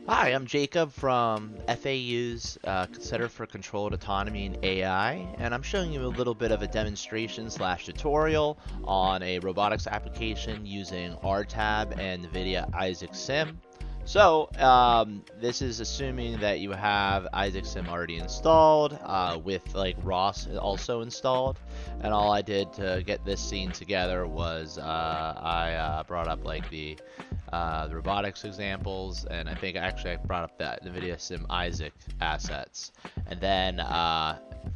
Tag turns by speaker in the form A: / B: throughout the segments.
A: Hi, I'm Jacob from FAU's Center for Controlled Autonomy and AI, and I'm showing you a little bit of a demonstration slash tutorial on a robotics application using RTAB and NVidia Isaac Sim. So, this is assuming that you have Isaac Sim already installed, with like ROS also installed. And all I did to get this scene together was I brought up like the robotics examples, and I think actually I brought up that NVIDIA Sim Isaac assets. And then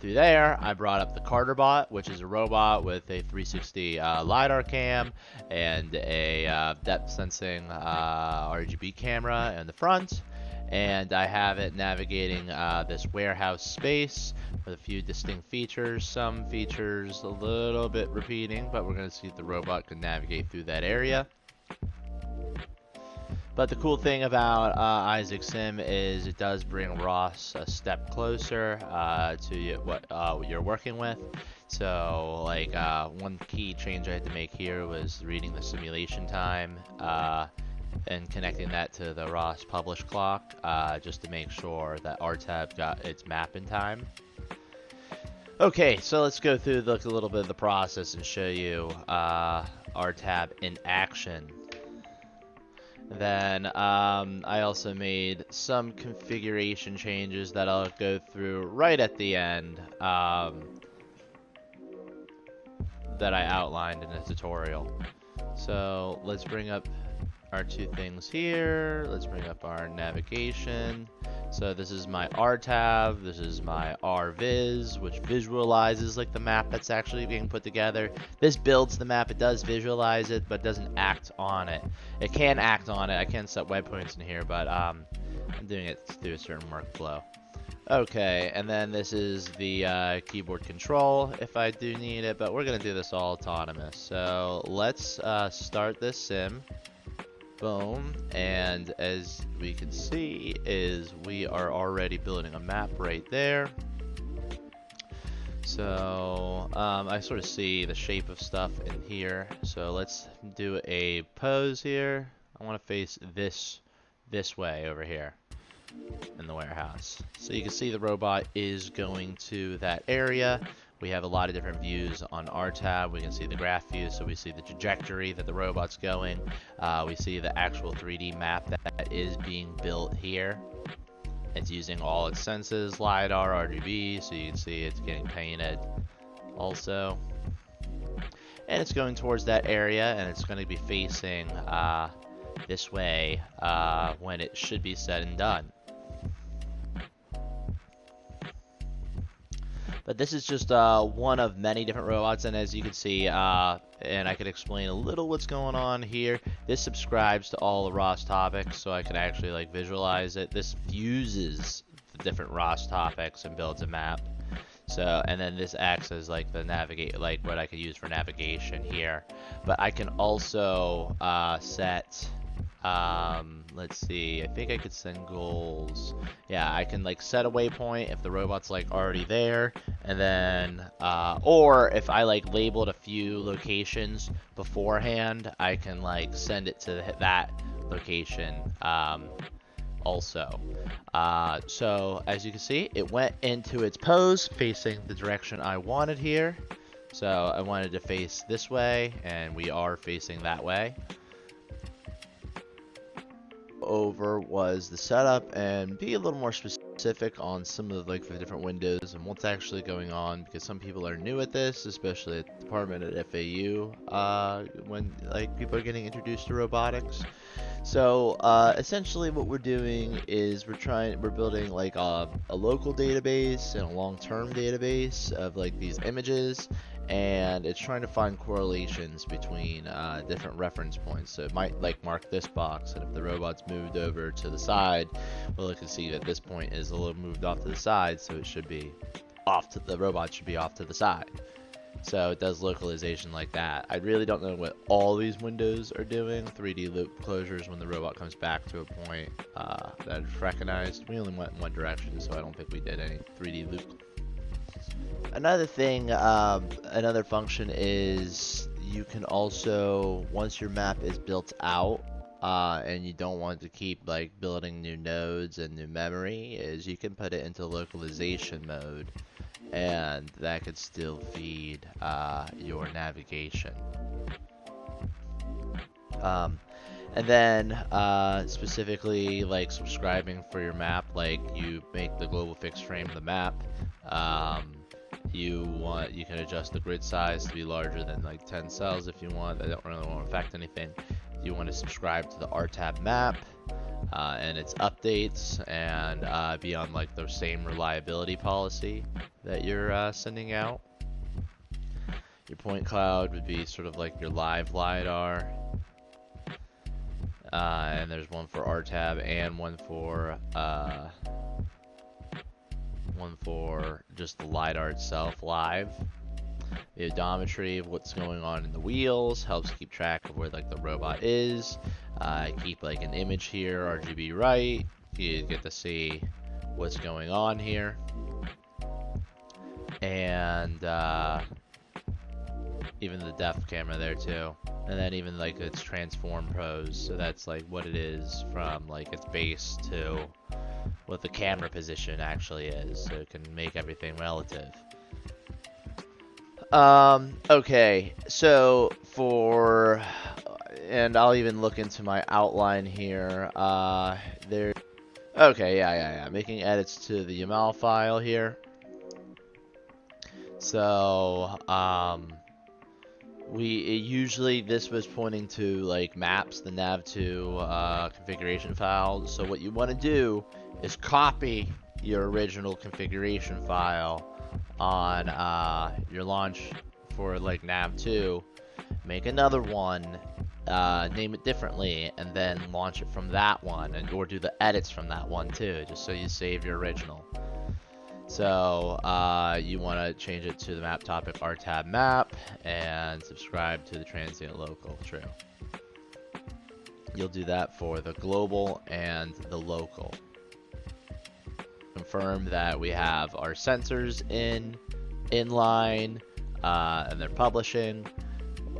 A: through there, I brought up the Carterbot, which is a robot with a 360 LiDAR cam and a depth sensing RGB camera in the front. And I have it navigating this warehouse space with a few distinct features. Some features a little bit repeating, but we're going to see if the robot can navigate through that area. But the cool thing about Isaac Sim is it does bring ROS a step closer to what you're working with. So, like, one key change I had to make here was reading the simulation time and connecting that to the ROS publish clock, just to make sure that RTAB got its map in time. Okay, so let's go through a little bit of the process and show you RTAB in action. Then I also made some configuration changes that I'll go through right at the end that I outlined in the tutorial. So let's bring up our two things here. Let's bring up our navigation. So this is my RTAB, this is my RViz, which visualizes like the map that's actually being put together. This builds the map, it does visualize it, but doesn't act on it. It can act on it, I can set waypoints in here, but I'm doing it through a certain workflow. Okay, and then this is the keyboard control if I do need it, but we're gonna do this all autonomous. So let's start this sim. Boom, and as we can see is we are already building a map right there. So I sort of see the shape of stuff in here. So let's do a pose here. I want to face this way over here in the warehouse. So you can see the robot is going to that area. We have a lot of different views on our tab. We can see the graph view, so we see the trajectory that the robot's going. We see the actual 3D map that is being built here. It's using all its senses, LiDAR, RGB, so you can see it's getting painted also. And it's going towards that area, and it's going to be facing this way when it should be said and done. But this is just one of many different robots, and as you can see, and I could explain a little what's going on here. This subscribes to all the ROS topics, so I can actually like visualize it. This fuses the different ROS topics and builds a map. So, and then this acts as like the like what I could use for navigation here. But I can also set. Let's see, I think I could send goals. Yeah, I can like set a waypoint if the robot's like already there, and then or if I like labeled a few locations beforehand, I can like send it to that location also. So as you can see, it went into its pose facing the direction I wanted here. So I wanted to face this way, and we are facing that way. Over was the setup and be a little more specific on some of the different windows and what's actually going on, because some people are new at this, especially at the department at FAU, when like people are getting introduced to robotics. So essentially what we're doing is we're building like a local database and a long-term database of like these images, and it's trying to find correlations between different reference points. So it might like mark this box, and if the robot's moved over to the side, well, it can see that this point is a little moved off to the side, so it should be the robot should be off to the side. So it does localization like that. I really don't know what all these windows are doing. 3D loop closures when the robot comes back to a point that is recognized. We only went in one direction, so I don't think we did any 3D loop. Another thing, another function is you can also, once your map is built out, and you don't want to keep like building new nodes and new memory, is you can put it into localization mode, and that could still feed your navigation. And then specifically like subscribing for your map, like you make the global fixed frame the map. You can adjust the grid size to be larger than like 10 cells if you want. That won't affect anything. You want to subscribe to the RTAB map and its updates, and be on like the same reliability policy that you're sending out. Your point cloud would be sort of like your live LiDAR. And there's one for RTAB and one for just the LiDAR itself live. The odometry of what's going on in the wheels helps keep track of where like the robot is. Keep like an image here, RGB right. You get to see what's going on here. And even the depth camera there too. And then even like its transform pros, so that's like what it is from like its base to what the camera position actually is, so it can make everything relative. Okay, so and I'll even look into my outline here. Okay, yeah. Making edits to the YAML file here. So, usually this was pointing to like maps, the nav2 configuration file. So what you want to do is copy your original configuration file on your launch for like nav2, make another one, name it differently, and then launch it from that one, or do the edits from that one too, just so you save your original. So you want to change it to the map topic RTAB map and subscribe to the transient local. True. You'll do that for the global and the local. Confirm that we have our sensors inline, and they're publishing.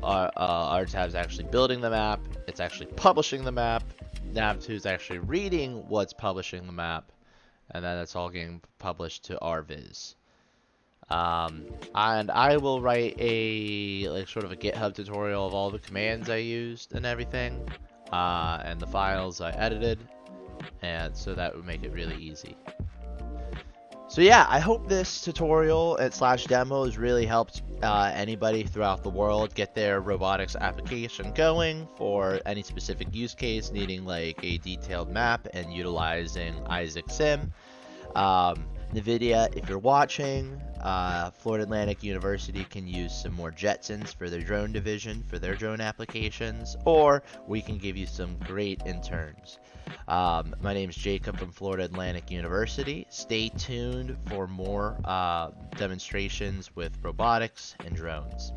A: RTAB's actually building the map. It's actually publishing the map. Nav2 is actually reading what's publishing the map. And then it's all getting published to RViz. And I will write a sort of a GitHub tutorial of all the commands I used and everything, and the files I edited, and so that would make it really easy. So yeah, I hope this tutorial / demo has really helped anybody throughout the world get their robotics application going for any specific use case needing like a detailed map and utilizing Isaac Sim. NVidia, if you're watching, Florida Atlantic University can use some more Jetsons for their drone division, for their drone applications, or we can give you some great interns. My name is Jacob from Florida Atlantic University. Stay tuned for more demonstrations with robotics and drones.